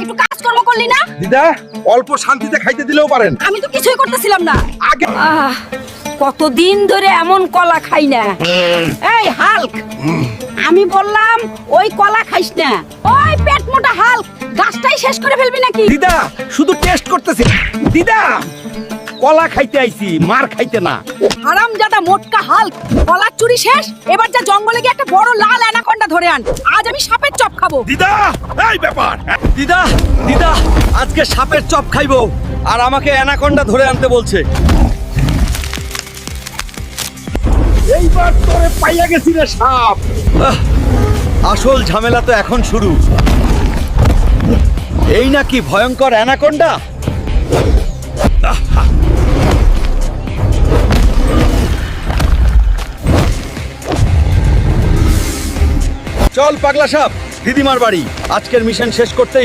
একটু কাজকর্ম করলি না? দিদা অল্প শান্তিতে খাইতে দিলেও পারেন। আমি তো কিছুই করতেছিলাম না। আগে কতদিন ধরে এমন কলা খাই না। এই হাল্ক, আমি বললাম ওই কলা খাইস না। ওই পেট মোটা হাল্ক, গাছটাই শেষ করে ফেলবি নাকি? দিদা শুধু টেস্ট করতেছি। দিদা কলা খাইতে আইছি, মার খাইতে না। হারামজাদা মোটকা হাল্ক, কলার চুরি শেষ। এবার যা জঙ্গলে গিয়ে একটা বড় লাল অ্যানাকোন্ডা ধরে আন। আজ আমি সাপের চপ খাবো। দিদা এই ব্যাপার। দিদা দিদা আজকে সাপের চপ খাইবো আর আমাকে অ্যানাকোন্ডা ধরে আনতে বলছে। এইবার তোরে পাইয়া গেছি রে সাপ। আসল ঝামেলা তো এখন শুরু। এই নাকি ভয়ঙ্কর অ্যানাকোন্ডা? চল পাগলা সাপ, দিদিমার বাড়ি। আজকের মিশন শেষ করতেই